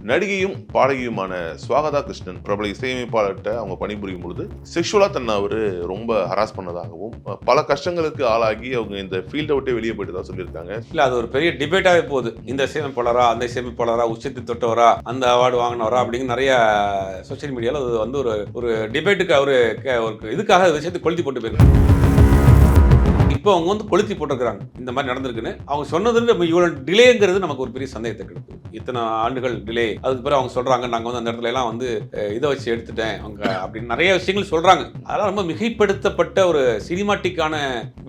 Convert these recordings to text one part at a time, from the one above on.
நடிகையும் பாடகியுமான ஸ்வாகதா கிருஷ்ணன் பிரபல இசையமைப்பாளர்கிட்ட அவங்க பணிபுரியும் பொழுது செக்ஷுவலா தன்னை அவரு ரொம்ப ஹராஸ் பண்ணதாகவும் பல கஷ்டங்களுக்கு ஆளாகி அவங்க இந்த ஃபீல்டை விட்டு வெளியே போயிட்டு தான் சொல்லியிருக்காங்க. இல்ல அது ஒரு பெரிய டிபேட்டாவே போகுது. இந்த இசையமைப்பாளரா அந்த இசையமைப்பாளரா உச்சத்தை தொட்டவரா அந்த அவார்டு வாங்கினவரா அப்படின்னு நிறைய சோசியல் மீடியாவில் அது வந்து ஒரு டிபேட்டுக்கு அவரு இதுக்காக விஷயத்தை கொளுத்தி போட்டு போயிருக்காங்க. இப்போ அவங்க வந்து கொளுத்தி போட்டிருக்கிறாங்க இந்த மாதிரி நடந்திருக்குன்னு. அவங்க சொன்னது இவ்வளோ டிலேங்கிறது நமக்கு ஒரு பெரிய சந்தேகத்தை கிடைக்கும். இத்தனை ஆண்டுகள் டிலே, அதுக்கு பிறகு அவங்க சொல்றாங்க நாங்கள் வந்து அந்த இடத்துல எல்லாம் வந்து இதை வச்சு எடுத்துட்டேன் அவங்க அப்படின்னு நிறைய விஷயங்கள் சொல்றாங்க. அதெல்லாம் ரொம்ப மிகைப்படுத்தப்பட்ட ஒரு சினிமாட்டிக்கான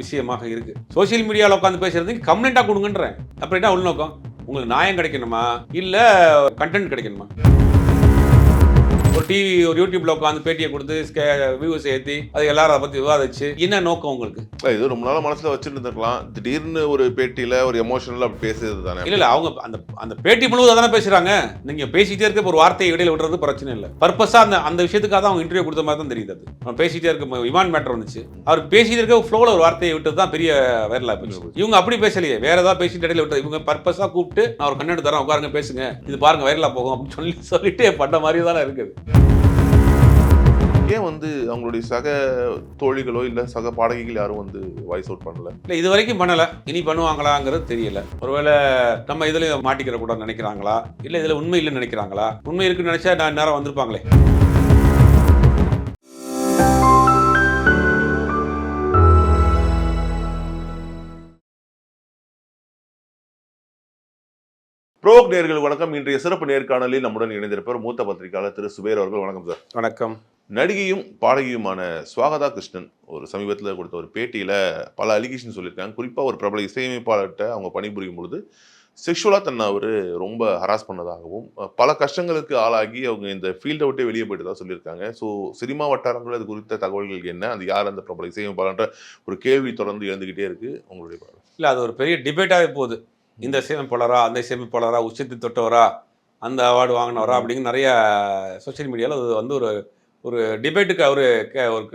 விஷயமாக இருக்கு. சோசியல் மீடியாவில் உட்காந்து பேசுறதுக்கு கம்ப்ளைண்டா கொடுங்கன்றேன். அப்படின்னா உள்நோக்கம் உங்களுக்கு நியாயம் கிடைக்கணுமா இல்ல கண்டென்ட் கிடைக்கணுமா? ஒரு யூடியூப்ல உட்காந்து பேட்டியை கொடுத்து வியூஸ் ஏற்றி அது எல்லாரும் அதை பத்தி விவாதிச்சு என்ன நோக்கம் உங்களுக்கு? இது ரொம்ப நாள் மனசுல வச்சுட்டு இருந்திருக்கலாம். திடீர்னு ஒரு பேட்டியில ஒரு எமோஷனலா அப்படி பேசுறது தானே. இல்ல அவங்க அந்த பேட்டி முழுவதும் அதானே பேசுறாங்க. நீங்க பேசிட்டே இருக்க ஒரு வார்த்தையை இடையில விடுறது பிரச்சனை இல்லை. பர்பஸா அந்த விஷயத்துக்காக தான் அவங்க இன்டர்வியூ கொடுத்த மாதிரி தான் தெரியுது. அது பேசிட்டே இருக்க விமான் மேட்டர் வந்துச்சு, அவர் பேசிட்டு இருக்க ஃப்ளோல ஒரு வார்த்தையை விட்டது தான் பெரிய வைரலா போச்சு. இவங்க அப்படி பேசலையே, வேற ஏதாவது பேசிட்டு இடையில விட்டது. இவங்க பர்பஸா கூப்பிட்டு நான் ஒரு கண்ணெடு தரேன் உட்காருங்க பேசுங்க இது பாருங்க வைரலா போகும் அப்படின்னு சொல்லிட்டு பண்ண மாதிரி தானே இருக்குது. ஏன் வந்து அவங்களுடைய சக தோழிகளோ இல்ல சக பாடகிகள் யாரும் வந்து வாய்ஸ் அவுட் பண்ணல? இல்ல இது வரைக்கும் பண்ணல. இனி பண்ணுவாங்களாங்கிறது தெரியல. ஒருவேளை நம்ம இதுல மாட்டிக்கிற கூட நினைக்கிறாங்களா இல்ல இதுல உண்மை இல்லைன்னு நினைக்கிறாங்களா? உண்மை இருக்குன்னு நினைச்சா நான் நேரம் வந்திருப்பாங்களே. ப்ரோக் நேயர்கள் வணக்கம். இன்றைய சிறப்பு நேர்காணலில் நம்முடன் இணைந்திருப்பவர் மூத்த பத்திரிகையாளர் திரு சுபேர் அவர்கள். வணக்கம் சார். வணக்கம். நடிகையும் பாடகியுமான ஸ்வாகதா கிருஷ்ணன் ஒரு சமீபத்தில் கொடுத்த ஒரு பேட்டியில பல அலிகேஷன் சொல்லியிருக்காங்க. குறிப்பாக ஒரு பிரபல இசையமைப்பாளர்கிட்ட அவங்க பணிபுரியும் பொழுது செக்ஷுவலா தன்னை அவர் ரொம்ப ஹராஸ் பண்ணதாகவும் பல கஷ்டங்களுக்கு ஆளாகி அவங்க இந்த ஃபீல்டை விட்டு வெளியே போயிட்டு தான் சொல்லியிருக்காங்க. ஸோ சினிமா வட்டாரங்கள் அது குறித்த தகவல்கள் என்ன, அது யார் அந்த பிரபல இசையமைப்பாளர்ன்ற ஒரு கேள்வி தொடர்ந்து எழுந்துகிட்டே இருக்கு. உங்களுடைய பார்வை? இல்லை அது ஒரு பெரிய டிபேட்டாகவே போகுது. இந்த இசையமைப்பாளரா அந்த இசையமைப்பாளரா உச்சத்தை தொட்டவரா அந்த அவார்டு வாங்கினவரா அப்படின்னு நிறைய சோசியல் மீடியாவில் அது வந்து ஒரு டிபேட்டுக்கு ஒரு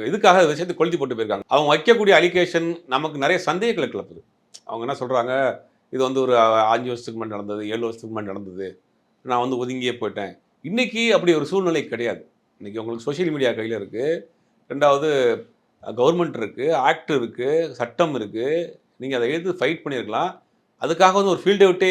இதுக்காக விஷயத்தை கொளுத்தி போட்டு போயிருக்காங்க. அவங்க வைக்கக்கூடிய அலிகேஷன் நமக்கு நிறைய சந்தேகங்களை கிளப்புது. அவங்க என்ன சொல்கிறாங்க, இது வந்து ஒரு 5 வருஷத்துக்கு முன்னாடி நடந்தது, 7 வருஷத்துக்கு முன்னாடி நடந்தது, நான் வந்து ஒதுங்கியே போயிட்டேன். இன்றைக்கி அப்படி ஒரு சூழ்நிலை கிடையாது. இன்றைக்கி உங்களுக்கு சோசியல் மீடியா கையில் இருக்குது, ரெண்டாவது கவர்மெண்ட் இருக்குது, ஆக்ட் இருக்குது, சட்டம் இருக்குது. நீங்கள் அதை எடுத்து ஃபைட் பண்ணியிருக்கலாம். அதுக்காக வந்து ஒரு ஃபீல்டை விட்டே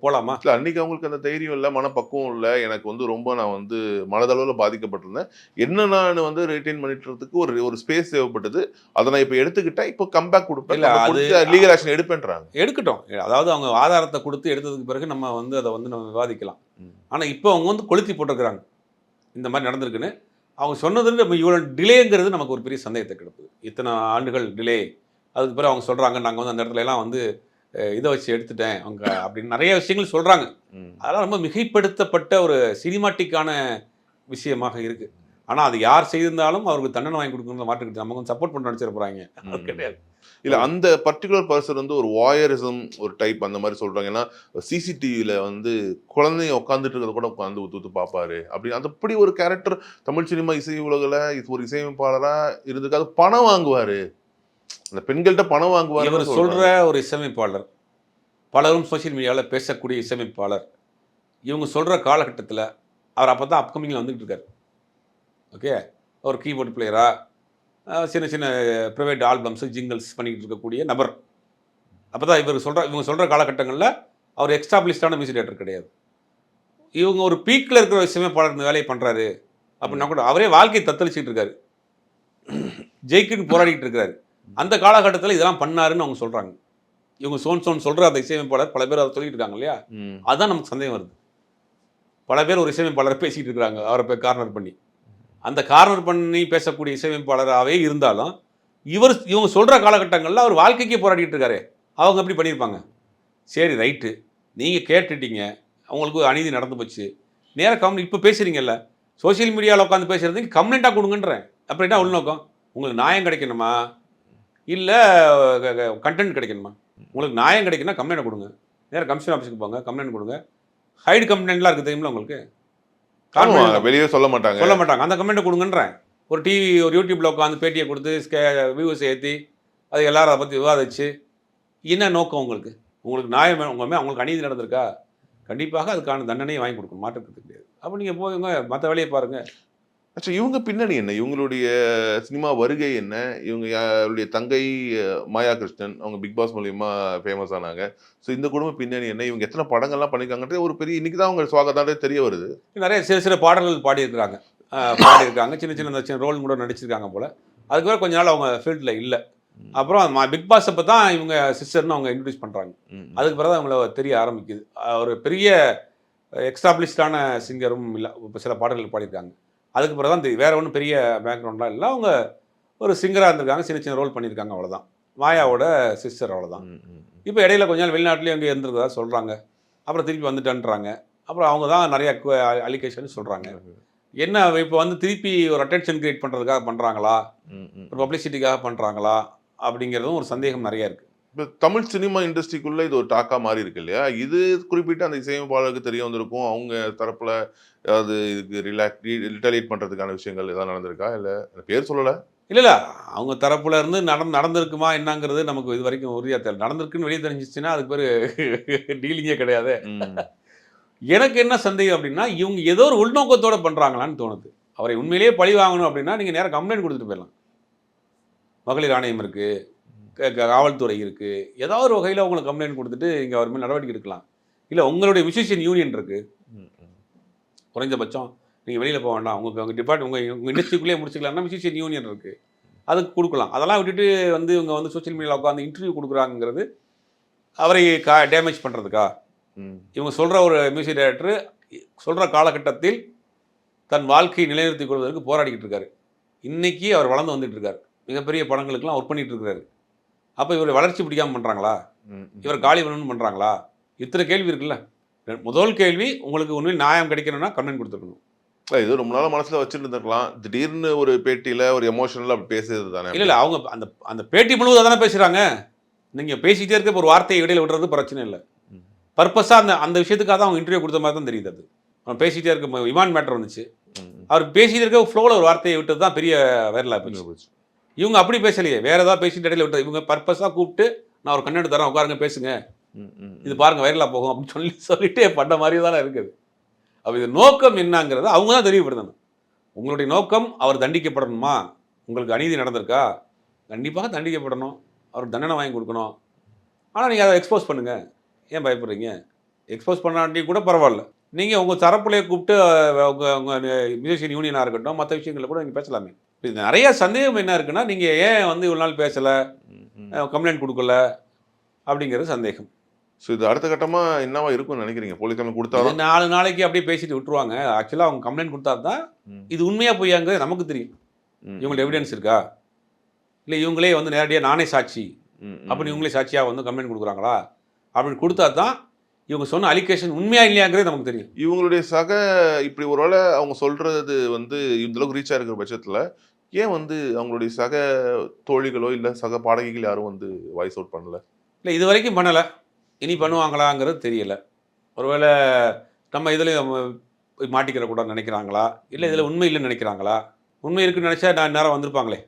போகலாமா? இல்லை, அன்றைக்கி அவங்களுக்கு அந்த தைரியம் இல்லை, மனப்பக்குவம் இல்லை. எனக்கு வந்து ரொம்ப நான் வந்து மனதளவில் பாதிக்கப்பட்டிருந்தேன். என்ன நான் வந்து ரிட்டைன் பண்ணிட்டுறதுக்கு ஒரு ஸ்பேஸ் தேவைப்பட்டது. அதை நான் இப்போ எடுத்துக்கிட்டேன். இப்போ கம்பேக் கொடுப்பேன், இல்லை அது லீகல் ஆக்ஷன் எடுப்பேன்றாங்க. எடுக்கட்டும். அதாவது அவங்க ஆதாரத்தை கொடுத்து எடுத்ததுக்கு பிறகு நம்ம வந்து அதை வந்து நம்ம விவாதிக்கலாம். ஆனால் இப்போ அவங்க வந்து கொளுத்தி போட்டிருக்கிறாங்க இந்த மாதிரி நடந்திருக்குன்னு. அவங்க சொன்னது இவ்வளோ டிலேங்கிறது நமக்கு ஒரு பெரிய சந்தேகத்தை கிடப்புது. இத்தனை ஆண்டுகள் டிலே, அதுக்கு பிறகு அவங்க சொல்கிறாங்க நாங்கள் வந்து அந்த இடத்துல எல்லாம் வந்து இதை வச்சு எடுத்துட்டேன் அவங்க அப்படின்னு நிறைய விஷயங்கள் சொல்கிறாங்க. அதெல்லாம் ரொம்ப மிகைப்படுத்தப்பட்ட ஒரு சினிமாட்டிக்கான விஷயமாக இருக்குது. ஆனால் அது யார் செய்திருந்தாலும் அவருக்கு தண்டனை வாங்கி கொடுக்கணும் மாட்டுக்கிட்டு நம்ம கொஞ்சம் சப்போர்ட் பண்ண நினச்சிட போகிறாங்க. அது கிடையாது. இல்லை, அந்த பர்டிகுலர் பர்சன் வந்து ஒரு வாயரிசம் ஒரு டைப் அந்த மாதிரி சொல்கிறாங்க. ஏன்னா சிசிடிவியில் வந்து குழந்தைங்க உட்காந்துட்டு இருக்கிறத கூட உட்காந்து ஊத்து பார்ப்பாரு அப்படி. அந்த அப்படி ஒரு கேரக்டர் தமிழ் சினிமா இசை உலகில் ஒரு இசையமைப்பாளராக இருந்துக்காது பணம் வாங்குவார், அந்த பெண்கள்கிட்ட பணம் வாங்குவார். இவர் சொல்கிற ஒரு இசையமைப்பாளர், பலரும் சோசியல் மீடியாவில் பேசக்கூடிய இசையமைப்பாளர். இவங்க சொல்கிற காலகட்டத்தில் அவர் அப்போ தான் அப்கமிங்கில் வந்துக்கிட்டு இருக்கார். ஓகே, ஒரு கீபோர்டு பிளேயராக சின்ன சின்ன ப்ரைவேட் ஆல்பம்ஸு ஜிங்கிள்ஸ் பண்ணிக்கிட்டு இருக்கக்கூடிய நபர். அப்போ தான் இவங்க சொல்கிற காலகட்டங்களில் அவர் எக்ஸ்டாப்ளிஷ்டான மியூசிக் டேரக்டர் கிடையாது. இவங்க ஒரு பீக்கில் இருக்கிற இசையமைப்பாளர் இந்த வேலையை பண்ணுறாரு அப்படின்னா கூட அவரே வாழ்க்கையை தத்தளிச்சிட்டு இருக்காரு, ஜெயிக்குன்னு போராடிட்டு இருக்கிறாரு. அந்த காலகட்டத்தில் இதெல்லாம் பண்ணாருன்னு அவங்க சொல்கிறாங்க. இவங்க சோன் சொல்கிற அந்த இசையமைப்பாளர் பல பேர் அதை சொல்லிட்டு இருக்காங்க இல்லையா? அதுதான் நமக்கு சந்தேகம் வருது. பல பேர் ஒரு இசையமைப்பாளரை பேசிகிட்டு இருக்கிறாங்க, அவரை போய் கார்னர் பண்ணி. அந்த கார்னர் பண்ணி பேசக்கூடிய இசையமைப்பாளராகவே இருந்தாலும் இவங்க சொல்கிற காலகட்டங்களில் அவர் வாழ்க்கைக்கே போராடிட்டு இருக்காரு. அவங்க எப்படி பண்ணியிருப்பாங்க? சரி ரைட்டு, நீங்கள் கேட்டுட்டீங்க, அவங்களுக்கு அநீதி நடந்து போச்சு, நேராக இப்போ பேசுகிறீங்கல்ல, சோசியல் மீடியாவில் உட்காந்து பேசுகிறதுக்கு கம்ப்ளைண்ட்டாக கொடுங்கன்றேன். அப்படின்னா உள்நோக்கம் உங்களுக்கு நியாயம் கிடைக்கணுமா இல்லை கண்டென்ட் கிடைக்கணுமா? உங்களுக்கு நியாயம் கிடைக்குன்னா கம்ப்ளைண்ட் கொடுங்க, நேராக கமிஷன் ஆஃபீஸுக்கு போங்க, கம்ப்ளைண்ட் கொடுங்க. ஹைடு கம்ப்ளைண்ட்லாம் இருக்குது தெரியுமில்ல உங்களுக்கு, வெளியே சொல்ல மாட்டாங்க. அந்த கம்ப்ளைண்ட்டை கொடுங்கன்றேன். ஒரு யூடியூப்பில் உட்காந்து பேட்டியை கொடுத்து வியூஸ் ஏற்றி அது எல்லாரும் அதை பற்றி விவாதிச்சு என்ன நோக்கம் உங்களுக்கு? உங்களுக்கு நியாயம் அவங்களுக்கு அநீதி நடந்திருக்கா? கண்டிப்பாக அதுக்கான தண்டனையை வாங்கி கொடுக்கணும், மாற்றுக்கிறது கிடையாது. அப்போ நீங்கள் போங்க மற்ற வேலையை பாருங்கள். ஆக்சுவலி இவங்க பின்னணி என்ன? இவங்களுடைய சினிமா வருகை என்ன? இவங்க யாருடைய தங்கை மாயா கிருஷ்ணன். அவங்க பிக் பாஸ் மூலியமா ஃபேமஸ் ஆனாங்க. ஸோ இந்த குடும்ப பின்னணி என்ன? இவங்க எத்தனை படங்கள்லாம் பண்ணியிருக்காங்கன்றது ஒரு பெரிய இன்னைக்கு தான் அவங்க சுவாகத்தாலே தெரிய வருது. நிறைய சில சில பாடல்கள் பாடியிருக்கிறாங்க, பாடியிருக்காங்க, சின்ன சின்ன சின்ன ரோல் கூட நடிச்சிருக்காங்க போல். அதுக்கப்புறம் கொஞ்ச நாள் அவங்க ஃபீல்டில் இல்லை. அப்புறம் பிக் பாஸ் அப்போ தான் இவங்க சிஸ்டர்னு அவங்க இன்ட்ரடியூஸ் பண்ணுறாங்க. அதுக்கு பிறகு அவங்கள தெரிய ஆரம்பிக்குது. ஒரு பெரிய எக்ஸ்டாப்ளிஷ்டான சிங்கரும் இல்லை, இப்போ சில பாடல்கள் பாடியிருக்காங்க. அதுக்கு பிறகு தான் தெரியும். வேறு ஒன்றும் பெரிய பேக்ரவுண்ட்லாம் இல்லை. அவங்க ஒரு சிங்கராக இருந்திருக்காங்க, சின்ன சின்ன ரோல் பண்ணியிருக்காங்க, அவ்வளோதான். மாயாவோட சிஸ்டர், அவ்வளோதான். இப்போ இடையில கொஞ்ச நாள் வெளிநாட்டிலேயே அங்கே இருந்திருக்கதா சொல்கிறாங்க. அப்புறம் திருப்பி வந்துட்டான்றாங்க. அப்புறம் அவங்க தான் நிறைய அலிகேஷன் சொல்கிறாங்க. என்ன இப்போ வந்து திருப்பி ஒரு அட்டென்ஷன் கிரியேட் பண்ணுறதுக்காக பண்ணுறாங்களா, ஒரு பப்ளிசிட்டிக்காக பண்ணுறாங்களா அப்படிங்கிறதும் ஒரு சந்தேகம் நிறையா இருக்குது. இப்போ தமிழ் சினிமா இண்டஸ்ட்ரிக்குள்ளே இது ஒரு டாக்காக மாறி இருக்கு இல்லையா? இது குறிப்பிட்டு அந்த இசையமைப்பாளருக்கு தெரிய வந்திருக்கும். அவங்க தரப்பில் ஏதாவது இதுக்கு ரிட்டாலியேட் பண்ணுறதுக்கான விஷயங்கள் எதாவது நடந்திருக்கா? இல்லை பேர் சொல்லலை. இல்லை அவங்க தரப்புல இருந்து நடந்திருக்குமா என்னங்கிறது நமக்கு இது வரைக்கும் உறுதியாக தெரியல. நடந்திருக்குன்னு வெளியே தெரிஞ்சிச்சுன்னா அதுக்கு பேர் டீலிங்கே கிடையாது. எனக்கு என்ன சந்தேகம் அப்படின்னா, இவங்க ஏதோ ஒரு உள்நோக்கத்தோடு பண்ணுறாங்களான்னு தோணுது. அவரை உண்மையிலேயே பழி வாங்கணும் அப்படின்னா நீங்கள் நேராக கம்ப்ளைண்ட் கொடுத்துட்டு போயிடலாம். மகளிர் ஆணையம் இருக்குது, காவல்துறை இருக்குது, ஏதாவது ஒரு வகையில் உங்களுக்கு கம்ப்ளைண்ட் கொடுத்துட்டு இங்கே அவர் மேல் நடவடிக்கை எடுக்கலாம். இல்லை உங்களுடைய மியூசிஷியன் யூனியன் இருக்குது, குறைஞ்சபட்சம் நீங்கள் வெளியில் போக வேண்டாம், உங்கள் உங்கள் இண்டஸ்ட்ரிக்குள்ளேயே முடிச்சுக்கலாம்னா மியூசிஷியன் யூனியன் இருக்குது, அதுக்கு கொடுக்கலாம். அதெல்லாம் விட்டுட்டு வந்து இவங்க வந்து சோஷியல் மீடியாவில் உட்காந்து இன்டர்வியூ கொடுக்குறாங்கிறது அவரை டேமேஜ் பண்ணுறதுக்கா? இவங்க சொல்கிற ஒரு மியூசிக் டைரக்டர் சொல்கிற காலகட்டத்தில் தன் வாழ்க்கையை நிலைநிறுத்திக் கொள்வதற்கு போராடிக்கிட்டு இருக்காரு. இன்றைக்கி அவர் வளர்ந்து வந்துட்டு இருக்கார், மிகப்பெரிய படங்களுக்கெல்லாம் ஒர்க் பண்ணிகிட்டு இருக்கிறாரு. அப்போ இவரை வளர்ச்சி பிடிக்காமல் பண்ணுறாங்களா? இவர் காலி பண்ணணும்னு பண்ணுறாங்களா? இத்தனை கேள்வி இருக்குல்ல. முதல் கேள்வி, உங்களுக்கு உண்மையில் நியாயம் கிடைக்கணும்னா கம்ப்ளைண்ட் கொடுத்துருக்கணும். இது ரொம்ப நாளாக மனசில் வச்சுட்டு இருந்திருக்கலாம். திடீர்னு ஒரு பேட்டியில் ஒரு எமோஷனலாக அப்படி பேசுறது தானே. இல்லை அவங்க அந்த பேட்டி முழுவதும் தானே பேசுகிறாங்க. நீங்கள் பேசிக்கிட்டே இருக்க ஒரு வார்த்தையை இடையில விடுறது பிரச்சனை இல்லை. பர்பஸாக அந்த விஷயத்துக்காக தான் அவங்க இன்டர்வியூ கொடுத்த மாதிரி தான் தெரியுது. அது அவன் பேசிகிட்டே இருக்க இமான் மேட்டர் வந்துச்சு, அவர் பேசிகிட்டு இருக்க ஃப்ளோவில் ஒரு வார்த்தையை விட்டது தான் பெரிய வைரலாக போச்சு. இவங்க அப்படி பேசலையே, வேறு ஏதாவது பேசிட்டு இடையில விட்டது. இவங்க பர்பஸாக கூப்பிட்டு நான் ஒரு கண்டென்ட் தரேன், உட்காருங்க பேசுங்க, இது பாருங்கள் வைரலாக போகும் அப்படின்னு சொல்லிட்டே பண்ண மாதிரி தானே இருக்குது. அப்போ இது நோக்கம் என்னங்கிறத அவங்க தான் தெரியப்படுத்தணும். உங்களுடைய நோக்கம் அவர் தண்டிக்கப்படணுமா? உங்களுக்கு அநீதி நடந்திருக்கா? கண்டிப்பாக தண்டிக்கப்படணும், அவர் தண்டனை வாங்கி கொடுக்கணும். ஆனால் நீங்கள் அதை எக்ஸ்போஸ் பண்ணுங்கள். ஏன் பயப்படுறீங்க? எக்ஸ்போஸ் பண்ணாட்டி கூட பரவாயில்ல, நீங்கள் உங்கள் தரப்புலேயே கூப்பிட்டு உங்கள் மியூசிஷியன் யூனியனாக இருக்கட்டும், மற்ற விஷயங்களில் கூட நீங்கள் பேசலாமே. இது நிறைய சந்தேகம் என்ன இருக்குன்னா, நீங்கள் ஏன் வந்து இவ்வளோ நாள் பேசலை, கம்ப்ளைண்ட் கொடுக்கல அப்படிங்கிறது சந்தேகம். ஸோ இது அடுத்த கட்டமாக என்னவா இருக்கும்னு நினைக்கிறீங்க? போலீஸ் கம்ப்ளைண்ட் கொடுத்தா 4 நாளைக்கு அப்படியே பேசிட்டு விட்டுருவாங்க. ஆக்சுவலாக அவங்க கம்ப்ளைண்ட் கொடுத்தா தான் இது உண்மையாக பொய்யாங்கிறது நமக்கு தெரியும். இவங்களுக்கு எவிடன்ஸ் இருக்கா, இல்லை இவங்களே வந்து நேரடியாக நானே சாட்சி அப்படின்னு இவங்களே சாட்சியாக வந்து கம்ப்ளைண்ட் கொடுக்குறாங்களா அப்படின்னு கொடுத்தா தான் இவங்க சொன்ன அலிகேஷன் உண்மையா இல்லையாங்கிறது நமக்கு தெரியும். இவங்களுடைய சக இப்படி ஒரு வேளை அவங்க சொல்கிறது வந்து இந்தளவுக்கு ரீச் ஆகிருக்கிற பட்சத்தில் ஏன் வந்து அவங்களுடைய சக தோழிகளோ இல்லை சக பாடகிகள் யாரும் வந்து வாய்ஸ் அவுட் பண்ணலை? இல்லை இது வரைக்கும் பண்ணலை, இனி பண்ணுவாங்களாங்கிறது தெரியலை. ஒருவேளை நம்ம இதில் மாட்டிக்கிற கூட நினைக்கிறாங்களா, இல்லை இதில் உண்மை இல்லைன்னு நினைக்கிறாங்களா? உண்மை இருக்குன்னு நினச்சா நான் நேரம் வந்திருப்பாங்களே.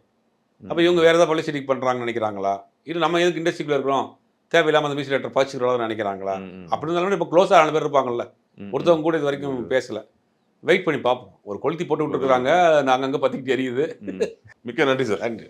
அப்போ இவங்க வேறு ஏதாவது பப்ளிசிட்டி பண்ணுறாங்கன்னு நினைக்கிறாங்களா? இல்லை நம்ம எதுக்கு இண்டஸ்ட்ரிக்குள்ளே இருக்கிறோம், தேவையில்லாமல் அந்த மியூசிக் டைரக்டர் பாய்ச்சிக்கிறோம் நினைக்கிறாங்களா? அப்படி இருந்தாலும் இப்போ க்ளோஸாக 4 பேர் இருப்பாங்கல்ல, ஒருத்தவங்க கூட இது வரைக்கும் பேசலை. வெயிட் பண்ணி பார்ப்போம். ஒரு கொளுத்தி போட்டு விட்டுருக்குறாங்க, நாங்கள் அங்கே பற்றிக்கிட்டு எரியுது. மிக்க நன்றி சார். நன்றி.